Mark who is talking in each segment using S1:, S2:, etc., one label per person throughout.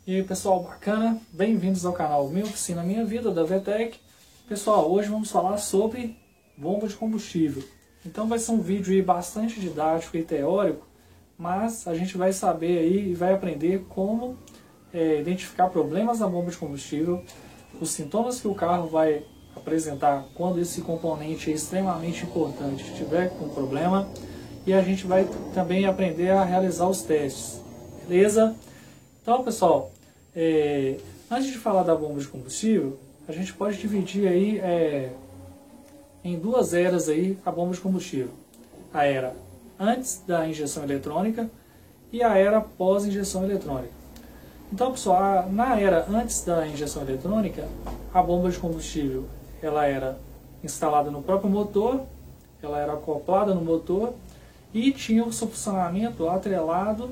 S1: E aí pessoal, bacana? Bem-vindos ao canal Minha Oficina Minha Vida, da VTEC. Pessoal, hoje vamos falar sobre bomba de combustível. Então vai ser um vídeo aí bastante didático e teórico, mas a gente vai saber aí e vai aprender como identificar problemas na bomba de combustível, os sintomas que o carro vai apresentar quando esse componente é extremamente importante estiver com problema, e a gente vai também aprender a realizar os testes, beleza? Então, pessoal, antes de falar da bomba de combustível, a gente pode dividir aí em duas eras aí a bomba de combustível. A era antes da injeção eletrônica e a era pós-injeção eletrônica. Então, pessoal, na era antes da injeção eletrônica, a bomba de combustível ela era instalada no próprio motor, ela era acoplada no motor e tinha o seu funcionamento atrelado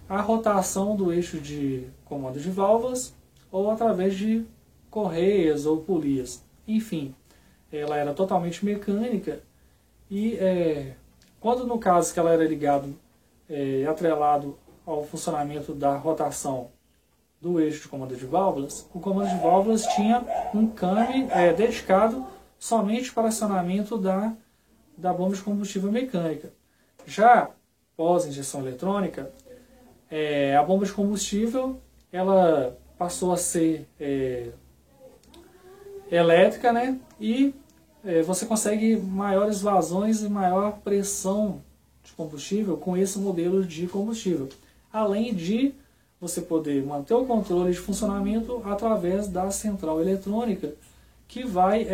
S1: a rotação do eixo de comando de válvulas ou através de correias ou polias. Enfim, ela era totalmente mecânica e quando no caso que ela era ligado, atrelado ao funcionamento da rotação do eixo de comando de válvulas, o comando de válvulas tinha um câmbio dedicado somente para acionamento da bomba de combustível mecânica. Já pós injeção eletrônica, a bomba de combustível ela passou a ser elétrica, né? E você consegue maiores vazões e maior pressão de combustível com esse modelo de combustível. Além de você poder manter o controle de funcionamento através da central eletrônica, que vai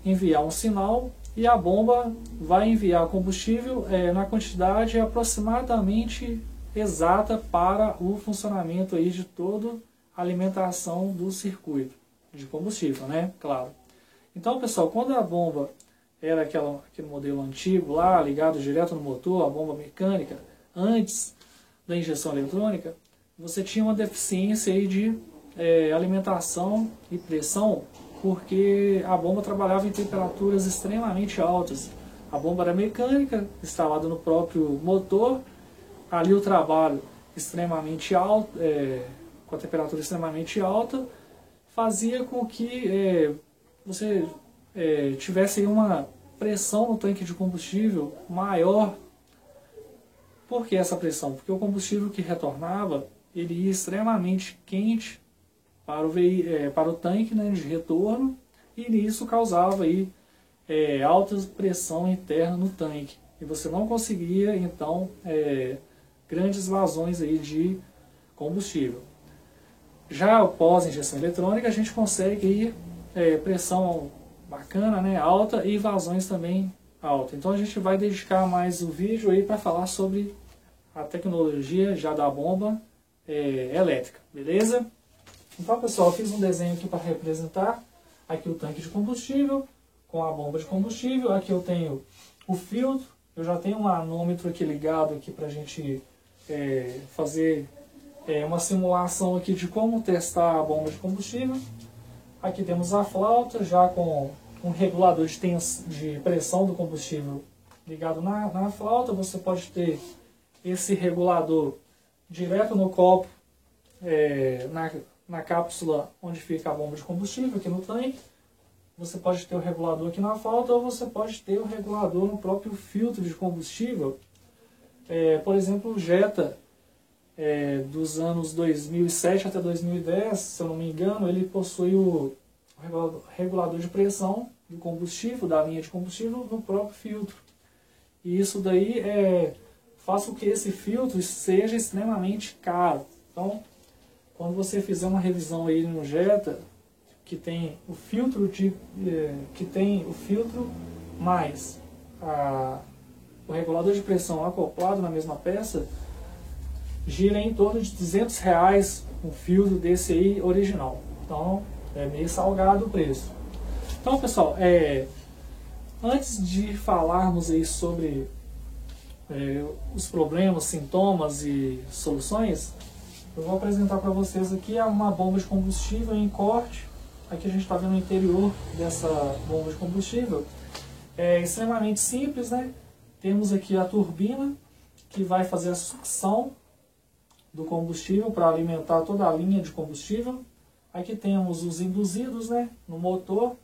S1: enviar um sinal e a bomba vai enviar combustível na quantidade aproximadamente exata para o funcionamento aí de toda a alimentação do circuito de combustível, né? Claro. Então, pessoal, quando a bomba era aquele modelo antigo lá, ligado direto no motor, a bomba mecânica, antes da injeção eletrônica, você tinha uma deficiência aí de alimentação e pressão, porque a bomba trabalhava em temperaturas extremamente altas. A bomba era mecânica, instalada no próprio motor, ali o trabalho extremamente alto, com a temperatura extremamente alta, fazia com que você tivesse aí uma pressão no tanque de combustível maior. Por que essa pressão? Porque o combustível que retornava, ele ia extremamente quente para o tanque, né, de retorno, e isso causava aí, alta pressão interna no tanque. E você não conseguia, então, grandes vazões aí de combustível. Já após a injeção eletrônica, a gente consegue aí, pressão bacana, né, alta, e vazões também alta. Então a gente vai dedicar mais o vídeo aí para falar sobre a tecnologia já da bomba elétrica, beleza? Então, pessoal, eu fiz um desenho aqui para representar aqui o tanque de combustível com a bomba de combustível. Aqui eu tenho o filtro, eu já tenho um manômetro aqui ligado aqui para a gente fazer uma simulação aqui de como testar a bomba de combustível. Aqui temos a flauta já com um regulador de pressão do combustível ligado na flauta. Você pode ter esse regulador direto no copo, na cápsula onde fica a bomba de combustível, aqui no tanque. Você pode ter o regulador aqui na flauta, ou você pode ter o regulador no próprio filtro de combustível. Por exemplo, o Jetta, dos anos 2007 até 2010, se eu não me engano, ele possui o regulador de pressão do combustível, da linha de combustível, no próprio filtro. E isso daí faz com que esse filtro seja extremamente caro. Então, quando você fizer uma revisão aí no Jetta, que tem o filtro mais o regulador de pressão acoplado na mesma peça, gira em torno de R$200 um filtro desse aí original. Então é meio salgado o preço. Então, pessoal, antes de falarmos aí sobre os problemas, sintomas e soluções, eu vou apresentar para vocês aqui uma bomba de combustível em corte. Aqui a gente está vendo o interior dessa bomba de combustível. É extremamente simples, né? Temos aqui a turbina que vai fazer a sucção do combustível para alimentar toda a linha de combustível. Aqui temos os induzidos, né, no motor,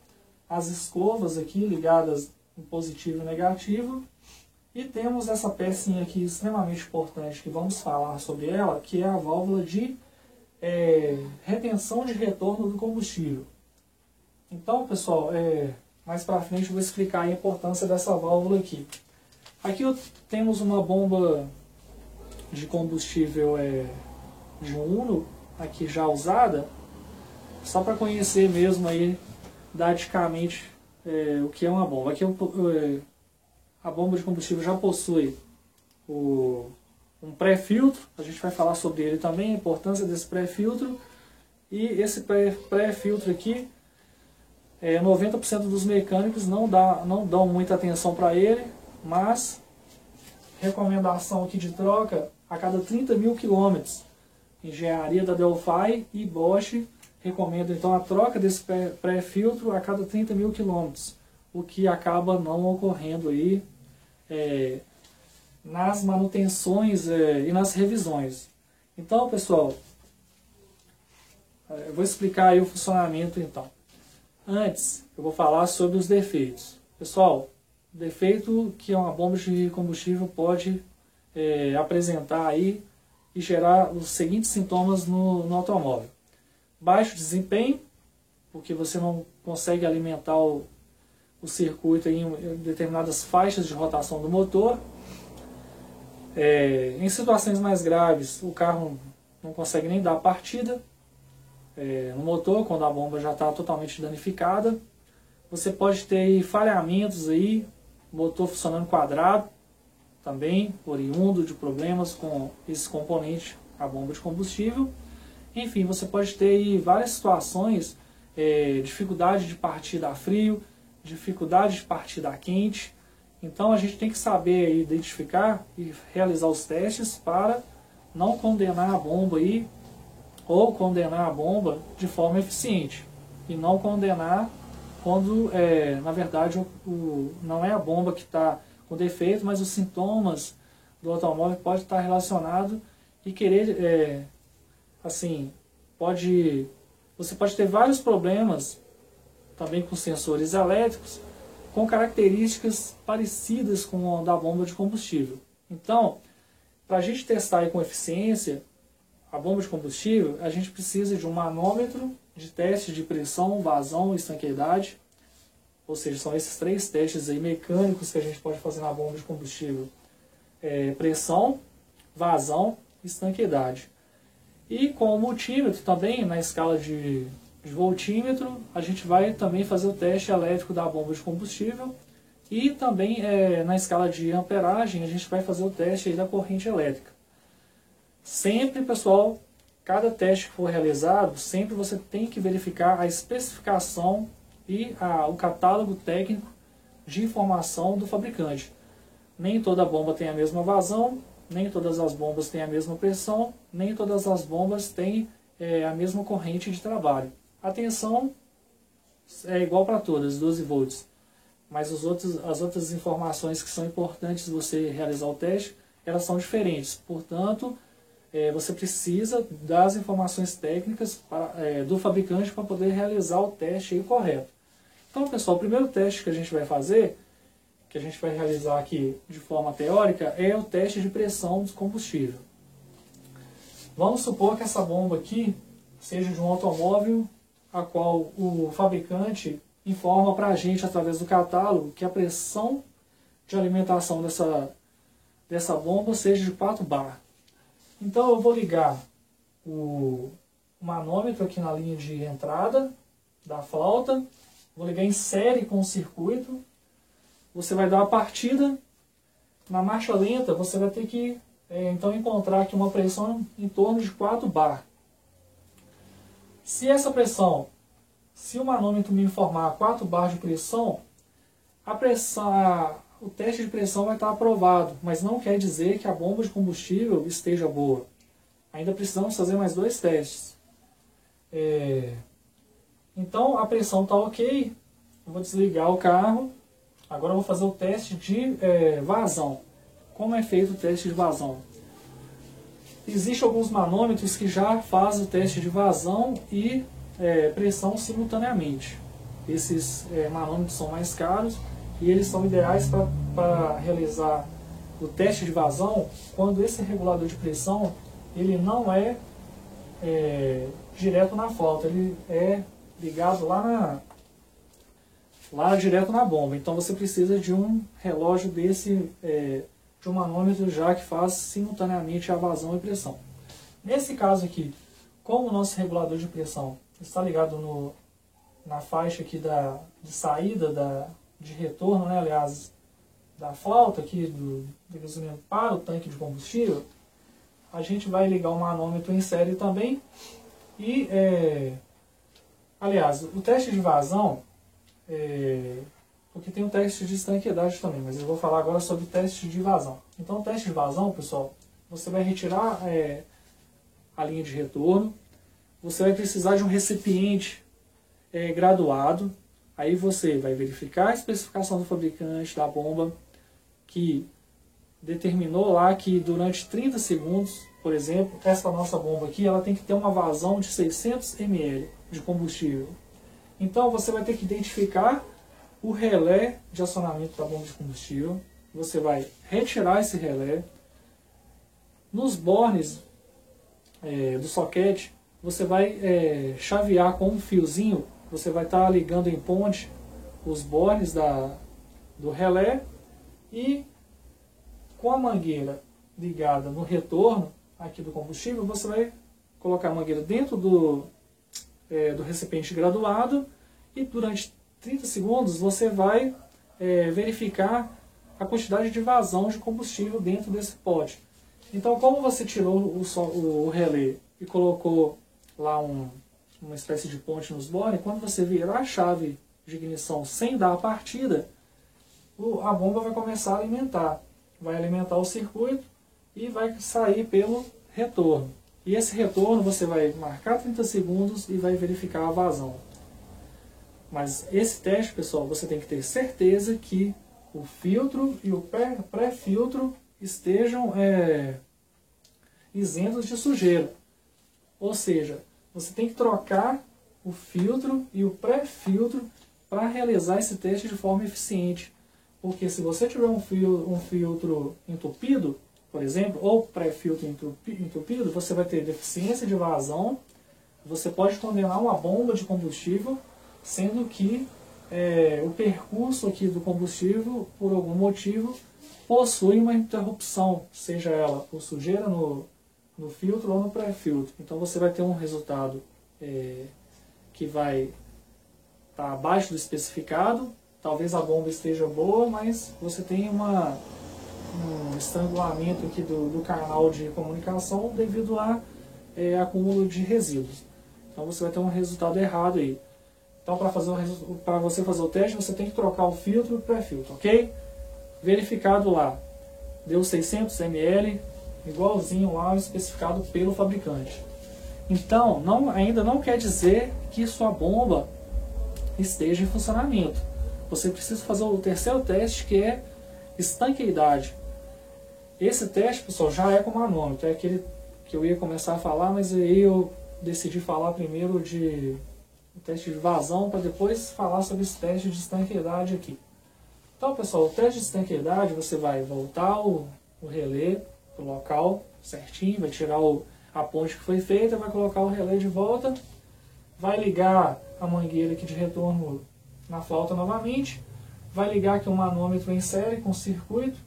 S1: as escovas aqui ligadas em positivo e negativo. E temos essa pecinha aqui extremamente importante que vamos falar sobre ela, que é a válvula de retenção de retorno do combustível. Então, pessoal, mais para frente eu vou explicar a importância dessa válvula aqui. Aqui temos uma bomba de combustível de Uno, aqui já usada, só para conhecer mesmo aí didaticamente o que é uma bomba. Aqui a bomba de combustível já possui um pré-filtro, a gente vai falar sobre ele também, a importância desse pré-filtro. E esse pré-filtro aqui, 90% dos mecânicos não dão muita atenção para ele, mas recomendação aqui de troca a cada 30 mil quilômetros. Engenharia da Delphi e Bosch recomenda então a troca desse pré-filtro a cada 30 mil quilômetros, o que acaba não ocorrendo aí nas manutenções e nas revisões. Então, pessoal, eu vou explicar aí o funcionamento então. Antes, eu vou falar sobre os defeitos. Pessoal, defeito que uma bomba de combustível pode apresentar aí e gerar os seguintes sintomas no automóvel. Baixo desempenho, porque você não consegue alimentar o circuito em determinadas faixas de rotação do motor. Em situações mais graves, o carro não consegue nem dar partida no motor, quando a bomba já está totalmente danificada. Você pode ter falhamentos aí, motor funcionando quadrado, também oriundo de problemas com esse componente, a bomba de combustível. Enfim, você pode ter aí várias situações, dificuldade de partida a frio, dificuldade de partida a quente. Então a gente tem que saber identificar e realizar os testes para não condenar a bomba aí, ou condenar a bomba de forma eficiente, e não condenar quando na verdade não é a bomba que está com defeito, mas os sintomas do automóvel podem estar relacionados e querer, assim, você pode ter vários problemas também com sensores elétricos, com características parecidas com a da bomba de combustível. Então, para a gente testar aí com eficiência a bomba de combustível, a gente precisa de um manômetro de teste de pressão, vazão e estanqueidade. Ou seja, são esses três testes aí mecânicos que a gente pode fazer na bomba de combustível. Pressão, vazão e estanqueidade. E com o multímetro também, na escala de voltímetro, a gente vai também fazer o teste elétrico da bomba de combustível. E também na escala de amperagem, a gente vai fazer o teste aí da corrente elétrica. Sempre, pessoal, cada teste que for realizado, sempre você tem que verificar a especificação e o catálogo técnico de informação do fabricante. Nem toda bomba tem a mesma vazão, nem todas as bombas têm a mesma pressão, nem todas as bombas têm a mesma corrente de trabalho. A tensão é igual para todas, 12 volts. Mas as outras informações que são importantes você realizar o teste, elas são diferentes. Portanto, você precisa das informações técnicas do fabricante para poder realizar o teste aí correto. Então, pessoal, o primeiro teste que a gente vai fazer, que a gente vai realizar aqui de forma teórica, é o teste de pressão do combustível. Vamos supor que essa bomba aqui seja de um automóvel a qual o fabricante informa para a gente, através do catálogo, que a pressão de alimentação dessa bomba seja de 4 bar. Então eu vou ligar o manômetro aqui na linha de entrada da flauta, vou ligar em série com o circuito, você vai dar a partida. Na marcha lenta você vai ter que então encontrar aqui uma pressão em torno de 4 bar. Se essa pressão, se o manômetro me informar 4 bar de pressão, o teste de pressão vai estar aprovado, mas não quer dizer que a bomba de combustível esteja boa. Ainda precisamos fazer mais 2 testes. Então a pressão está ok, eu vou desligar o carro. Agora eu vou fazer o teste de vazão. Como é feito o teste de vazão? Existem alguns manômetros que já fazem o teste de vazão e pressão simultaneamente. Esses manômetros são mais caros e eles são ideais para realizar o teste de vazão quando esse regulador de pressão ele não é direto na flauta, ele é ligado lá direto na bomba. Então você precisa de um relógio desse, de um manômetro já que faz simultaneamente a vazão e pressão. Nesse caso aqui, como o nosso regulador de pressão está ligado na faixa aqui de saída de retorno, né, aliás, da flauta aqui do gasolina para o tanque de combustível, a gente vai ligar o manômetro em série também. E, aliás, o teste de vazão, porque tem o teste de estanqueidade também, mas eu vou falar agora sobre o teste de vazão. Então, o teste de vazão, pessoal, você vai retirar a linha de retorno, você vai precisar de um recipiente graduado, aí você vai verificar a especificação do fabricante da bomba, que determinou lá que durante 30 segundos, por exemplo, essa nossa bomba aqui, ela tem que ter uma vazão de 600 ml de combustível. Então você vai ter que identificar o relé de acionamento da bomba de combustível, você vai retirar esse relé, nos bornes do soquete, você vai chavear com um fiozinho, você vai estar ligando em ponte os bornes do relé e com a mangueira ligada no retorno aqui do combustível, você vai colocar a mangueira dentro do recipiente graduado e durante 30 segundos você vai verificar a quantidade de vazão de combustível dentro desse pote. Então, como você tirou o relé e colocou lá uma espécie de ponte nos bornes, quando você virar a chave de ignição sem dar a partida, a bomba vai começar a alimentar. Vai alimentar o circuito e vai sair pelo retorno. E esse retorno você vai marcar 30 segundos e vai verificar a vazão. Mas esse teste, pessoal, você tem que ter certeza que o filtro e o pré-filtro estejam isentos de sujeira. Ou seja, você tem que trocar o filtro e o pré-filtro para realizar esse teste de forma eficiente. Porque se você tiver um filtro entupido, por exemplo, ou pré-filtro entupido, você vai ter deficiência de vazão, você pode condenar uma bomba de combustível, sendo que o percurso aqui do combustível, por algum motivo, possui uma interrupção, seja ela por sujeira no filtro ou no pré-filtro. Então você vai ter um resultado que vai estar abaixo do especificado. Talvez a bomba esteja boa, mas você tem um estrangulamento aqui do canal de comunicação devido a acúmulo de resíduos. Então você vai ter um resultado errado aí. Então para você fazer o teste, você tem que trocar o filtro e o pré-filtro, ok? Verificado lá, deu 600 ml, igualzinho lá especificado pelo fabricante. Então, ainda não quer dizer que sua bomba esteja em funcionamento. Você precisa fazer o terceiro teste, que é estanqueidade. Esse teste, pessoal, já é com manômetro. É aquele que eu ia começar a falar, mas aí eu decidi falar primeiro o teste de vazão, para depois falar sobre esse teste de estanqueidade aqui. Então, pessoal, o teste de estanqueidade, você vai voltar o relé para o local certinho, vai tirar a ponte que foi feita, vai colocar o relé de volta, vai ligar a mangueira aqui de retorno na flauta novamente, vai ligar aqui um manômetro em série com circuito.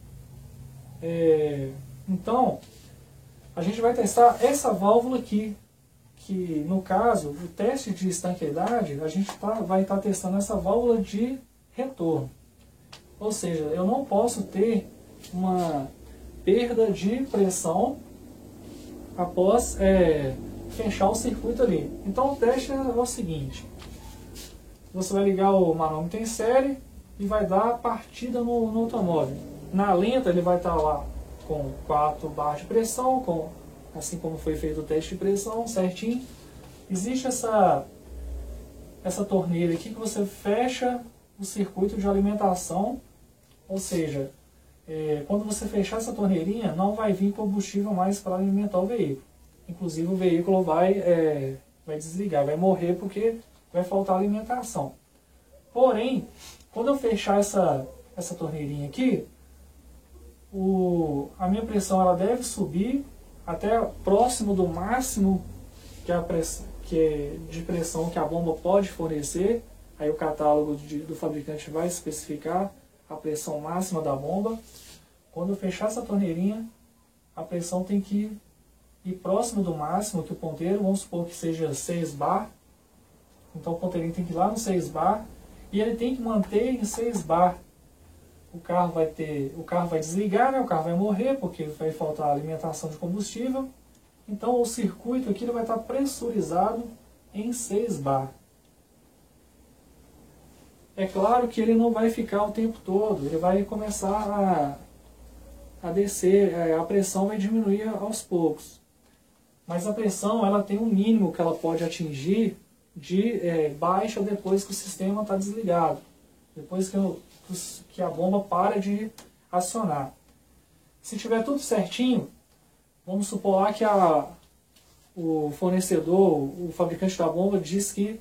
S1: Então, a gente vai testar essa válvula aqui, que no caso, o teste de estanqueidade, a gente vai estar testando essa válvula de retorno. Ou seja, eu não posso ter uma perda de pressão após fechar o circuito ali. Então o teste é o seguinte: você vai ligar o manômetro em série e vai dar a partida no automóvel. Na lenta ele vai estar lá com 4 barras de pressão, assim como foi feito o teste de pressão, certinho. Existe essa torneira aqui que você fecha o circuito de alimentação, ou seja, quando você fechar essa torneirinha, não vai vir combustível mais para alimentar o veículo. Inclusive o veículo vai desligar, vai morrer porque vai faltar alimentação. Porém, quando eu fechar essa torneirinha aqui, a minha pressão ela deve subir até próximo do máximo de pressão que a bomba pode fornecer. Aí o catálogo do fabricante vai especificar a pressão máxima da bomba. Quando eu fechar essa torneirinha, a pressão tem que ir próximo do máximo que o ponteiro, vamos supor que seja 6 bar. Então o ponteirinho tem que ir lá no 6 bar e ele tem que manter em 6 bar. O carro vai desligar, né? O carro vai morrer porque vai faltar alimentação de combustível. Então o circuito aqui ele vai estar pressurizado em 6 bar. É claro que ele não vai ficar o tempo todo, ele vai começar a descer, a pressão vai diminuir aos poucos. Mas a pressão ela tem um mínimo que ela pode atingir de baixa depois que o sistema está desligado. Depois que a bomba para de acionar. Se tiver tudo certinho, vamos supor lá que o fornecedor, o fabricante da bomba diz que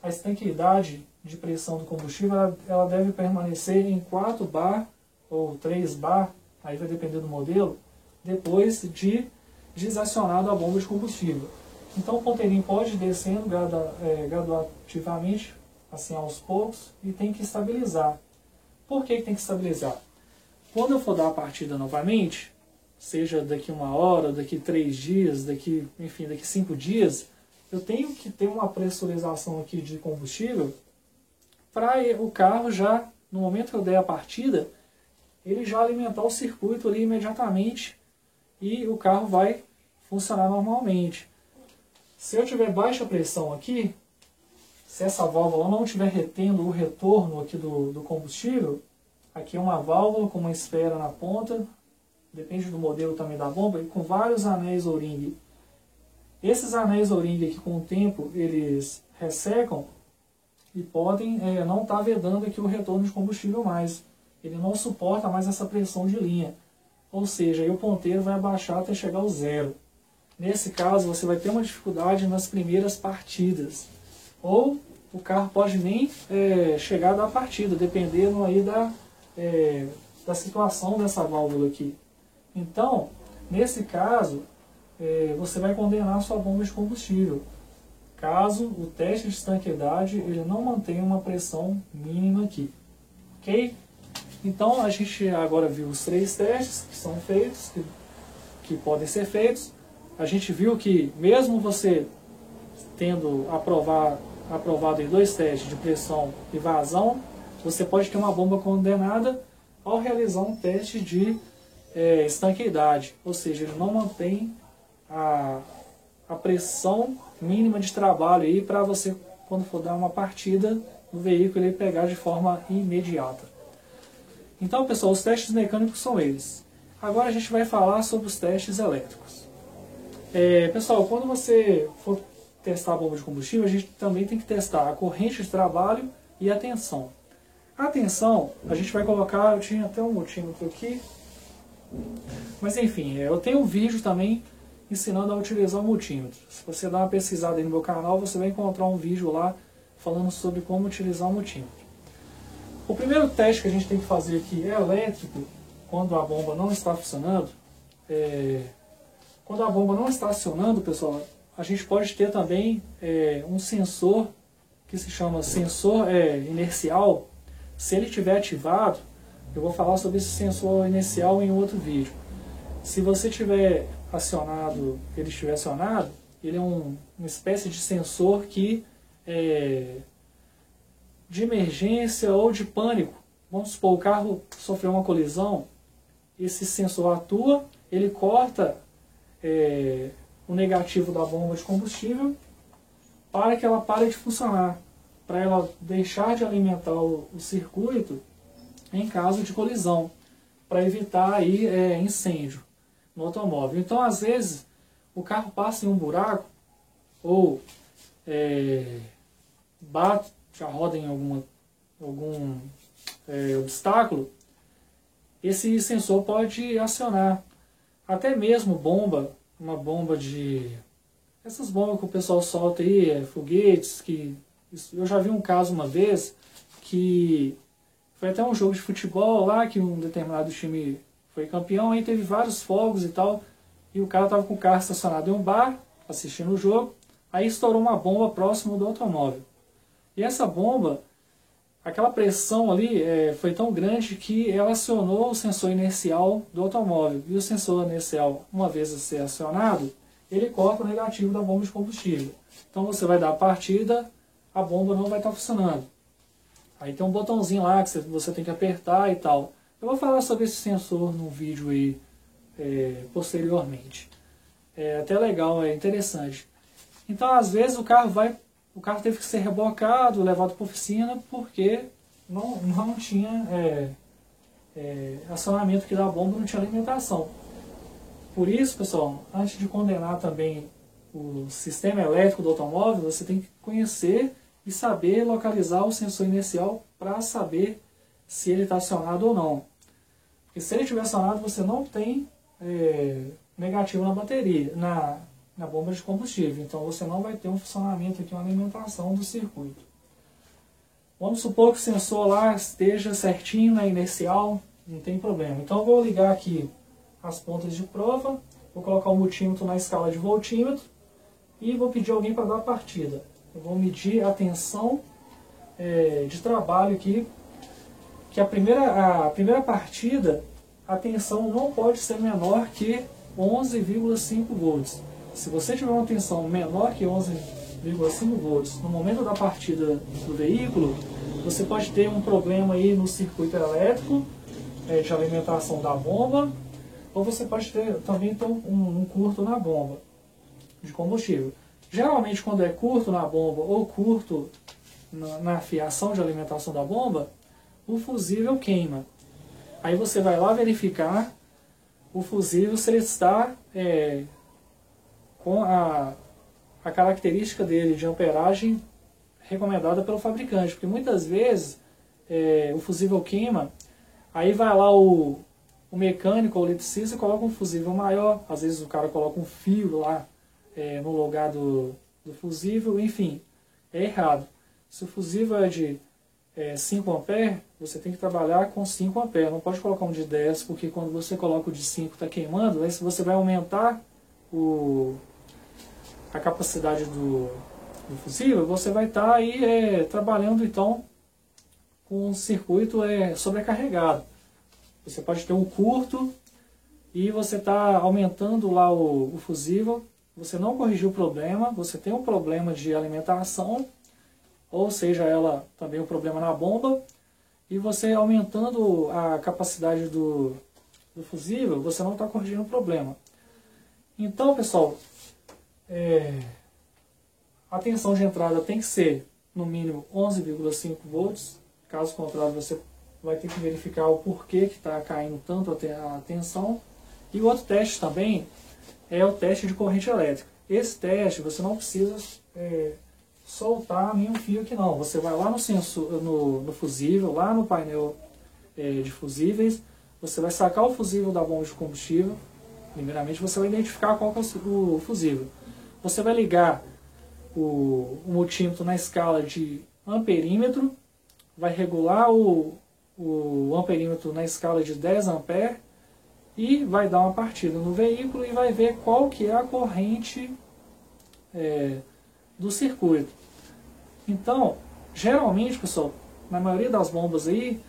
S1: a estanqueidade de pressão do combustível ela deve permanecer em 4 bar ou 3 bar, aí vai depender do modelo, depois de desacionado a bomba de combustível. Então o ponteirinho pode ir descendo gradativamente, assim aos poucos, e tem que estabilizar. Por que tem que estabilizar? Quando eu for dar a partida novamente, seja daqui 1 hora, daqui 3 dias, daqui 5 dias, eu tenho que ter uma pressurização aqui de combustível para o carro já, no momento que eu der a partida, ele já alimentar o circuito ali imediatamente e o carro vai funcionar normalmente. Se eu tiver baixa pressão aqui, se essa válvula não estiver retendo o retorno aqui do combustível, aqui é uma válvula com uma esfera na ponta, depende do modelo também da bomba, e com vários anéis O-ring. Esses anéis O-ring aqui com o tempo eles ressecam e podem não estar vedando aqui o retorno de combustível mais. Ele não suporta mais essa pressão de linha. Ou seja, aí o ponteiro vai abaixar até chegar ao zero. Nesse caso, você vai ter uma dificuldade nas primeiras partidas. Ou o carro pode nem chegar a dar partida, dependendo aí da situação dessa válvula aqui. Então, nesse caso, você vai condenar a sua bomba de combustível. Caso o teste de estanqueidade ele não mantenha uma pressão mínima aqui. Ok? Então, a gente agora viu os 3 testes que são feitos, que podem ser feitos. A gente viu que mesmo você tendo aprovado em 2 testes de pressão e vazão, você pode ter uma bomba condenada ao realizar um teste de estanqueidade, ou seja, ele não mantém a pressão mínima de trabalho aí para você, quando for dar uma partida no veículo, ele pegar de forma imediata. Então, pessoal, os testes mecânicos são eles. Agora a gente vai falar sobre os testes elétricos. Pessoal, quando você for testar a bomba de combustível, a gente também tem que testar a corrente de trabalho e a tensão. A tensão, a gente vai colocar, eu tinha até um multímetro aqui, mas enfim, eu tenho um vídeo também ensinando a utilizar o multímetro. Se você dar uma pesquisada aí no meu canal, você vai encontrar um vídeo lá falando sobre como utilizar o multímetro. O primeiro teste que a gente tem que fazer aqui é elétrico, quando a bomba não está funcionando. Quando a bomba não está acionando, pessoal, a gente pode ter também um sensor que se chama sensor inercial. Se ele estiver ativado, eu vou falar sobre esse sensor inercial em outro vídeo. Se você tiver acionado, ele estiver acionado, ele é uma espécie de sensor que de emergência ou de pânico. Vamos supor, o carro sofreu uma colisão, esse sensor atua, ele corta o negativo da bomba de combustível para que ela pare de funcionar, para ela deixar de alimentar o circuito em caso de colisão, para evitar aí incêndio no automóvel. Então, às vezes, o carro passa em um buraco ou bate a roda em algum obstáculo esse sensor pode acionar. Até mesmo bomba, uma bomba de... essas bombas que o pessoal solta aí, foguetes, que... eu já vi um caso uma vez, que foi até um jogo de futebol lá, que um determinado time foi campeão, aí teve vários fogos e tal, e o cara estava com o carro estacionado em um bar, assistindo o jogo, aí estourou uma bomba próximo do automóvel. E essa bomba, aquela pressão ali foi tão grande que ela acionou o sensor inercial do automóvel. E o sensor inercial, uma vez a ser acionado, ele corta o negativo da bomba de combustível. Então você vai dar a partida, a bomba não vai estar funcionando. Aí tem um botãozinho lá que você tem que apertar e tal. Eu vou falar sobre esse sensor num vídeo aí posteriormente. É até legal, é interessante. Então às vezes o carro teve que ser rebocado, levado para a oficina, porque não tinha acionamento aqui da bomba, não tinha alimentação. Por isso, pessoal, antes de condenar também o sistema elétrico do automóvel, você tem que conhecer e saber localizar o sensor inercial para saber se ele está acionado ou não. Porque se ele estiver acionado, você não tem negativo na bateria, na bomba de combustível. Então você não vai ter um funcionamento aqui, uma alimentação do circuito. Vamos supor que o sensor lá esteja certinho na inercial, não tem problema. Então eu vou ligar aqui as pontas de prova, vou colocar o multímetro na escala de voltímetro e vou pedir alguém para dar a partida. Eu vou medir a tensão de trabalho aqui, que a primeira partida, a tensão não pode ser menor que 11,5 volts. Se você tiver uma tensão menor que 11,5 volts no momento da partida do veículo, você pode ter um problema aí no circuito elétrico de alimentação da bomba, ou você pode também ter um curto na bomba de combustível. Geralmente quando é curto na bomba ou curto na fiação de alimentação da bomba, o fusível queima. Aí você vai lá verificar o fusível se ele está com a característica dele de amperagem recomendada pelo fabricante, porque muitas vezes o fusível queima, aí vai lá o mecânico ou o eletricista e coloca um fusível maior, às vezes o cara coloca um fio lá no lugar do fusível, enfim, é errado. Se o fusível é de 5 A, você tem que trabalhar com 5 A, não pode colocar um de 10, porque quando você coloca o de 5 está queimando, aí você vai aumentar a capacidade do fusível, você vai estar aí trabalhando então com um circuito sobrecarregado. Você pode ter um curto e você está aumentando lá o fusível, você não corrigiu o problema, você tem um problema de alimentação, ou seja, ela também um problema na bomba, e você aumentando a capacidade do fusível, você não está corrigindo o problema. Então, pessoal, a tensão de entrada tem que ser no mínimo 11,5 volts, caso contrário você vai ter que verificar o porquê que está caindo tanto a tensão. E o outro teste também é o teste de corrente elétrica. Esse teste você não precisa soltar nenhum fio aqui não. Você vai lá no sensor, no fusível, lá no painel de fusíveis, você vai sacar o fusível da bomba de combustível. Primeiramente você vai identificar qual que é o fusível. Você vai ligar o multímetro na escala de amperímetro, vai regular o amperímetro na escala de 10 A e vai dar uma partida no veículo e vai ver qual que é a corrente do circuito. Então, geralmente, pessoal, na maioria das bombas aí,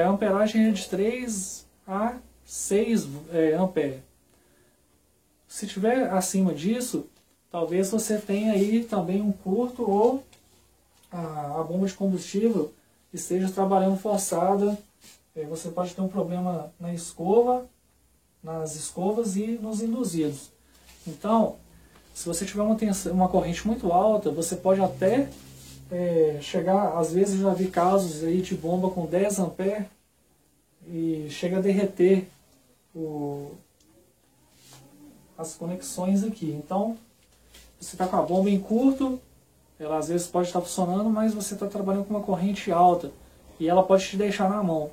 S1: a amperagem é de 3 a 6 A. Se tiver acima disso, talvez você tenha aí também um curto ou a bomba de combustível esteja trabalhando forçada. Você pode ter um problema na escova, nas escovas e nos induzidos. Então, se você tiver uma corrente muito alta, você pode até chegar, às vezes eu já vi casos aí de bomba com 10 A e chega a derreter as conexões aqui. Então, você está com a bomba em curto, ela às vezes pode estar funcionando, mas você está trabalhando com uma corrente alta e ela pode te deixar na mão.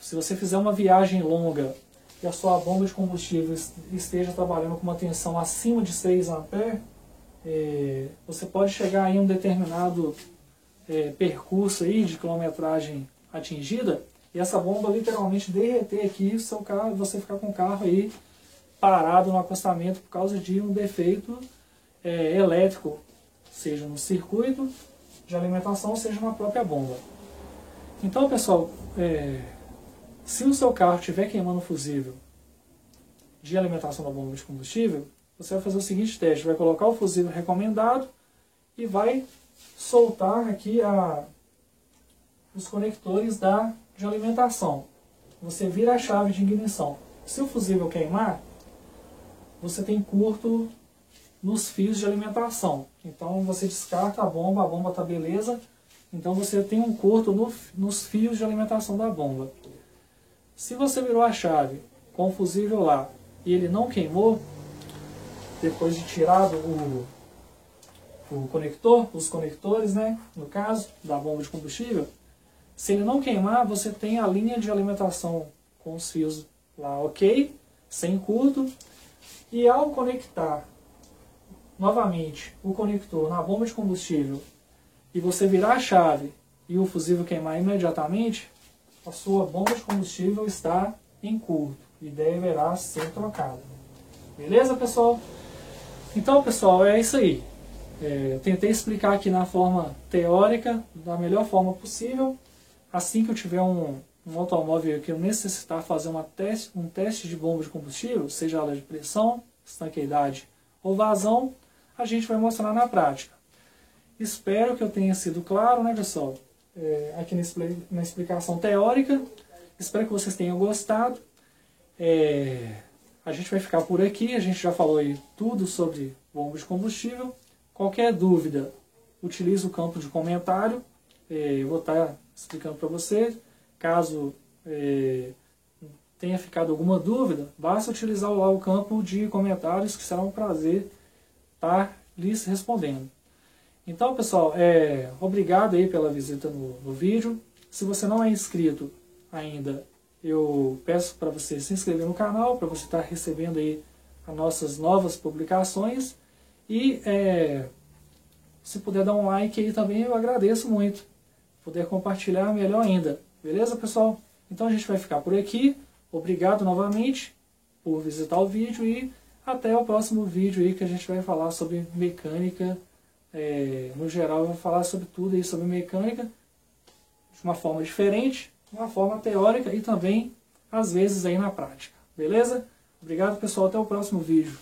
S1: se você fizer uma viagem longa e a sua bomba de combustível esteja trabalhando com uma tensão acima de 6 A, você pode chegar em um determinado percurso aí de quilometragem atingida e essa bomba literalmente derreter aqui, seu carro, você ficar com o carro aí parado no acostamento por causa de um defeito elétrico, seja no circuito de alimentação, seja na própria bomba. Então, pessoal, se o seu carro estiver queimando o fusível de alimentação da bomba de combustível, você vai fazer o seguinte teste, vai colocar o fusível recomendado e vai soltar aqui os conectores de alimentação. Você vira a chave de ignição. Se o fusível queimar, você tem curto nos fios de alimentação. Então você descarta a bomba está beleza. Então você tem um curto nos fios de alimentação da bomba. Se você virou a chave com o fusível lá e ele não queimou, depois de tirado o conector, os conectores, né, no caso, da bomba de combustível, se ele não queimar, você tem a linha de alimentação com os fios lá ok, sem curto, e ao conectar novamente o conector na bomba de combustível e você virar a chave e o fusível queimar imediatamente, a sua bomba de combustível está em curto e deverá ser trocada. Beleza, pessoal? Então, pessoal, é isso aí. Eu tentei explicar aqui na forma teórica, da melhor forma possível. Assim que eu tiver um automóvel que eu necessitar fazer um teste de bomba de combustível, seja ela de pressão, estanqueidade ou vazão, a gente vai mostrar na prática. Espero que eu tenha sido claro, né, pessoal? Aqui na explicação teórica. Espero que vocês tenham gostado. A gente vai ficar por aqui. A gente já falou aí tudo sobre bomba de combustível. Qualquer dúvida, utilize o campo de comentário. Eu vou estar explicando para você. Caso tenha ficado alguma dúvida, basta utilizar lá o campo de comentários, que será um prazer estar lhes respondendo. Então, pessoal, obrigado aí pela visita no vídeo. Se você não é inscrito ainda, eu peço para você se inscrever no canal, para você estar recebendo aí as nossas novas publicações. E se puder dar um like aí também, eu agradeço muito. Puder compartilhar, melhor ainda. Beleza, pessoal? Então a gente vai ficar por aqui. Obrigado novamente por visitar o vídeo e até o próximo vídeo aí que a gente vai falar sobre mecânica. No geral, eu vou falar sobre tudo aí sobre mecânica de uma forma diferente, de uma forma teórica e também, às vezes, aí na prática. Beleza? Obrigado, pessoal. Até o próximo vídeo.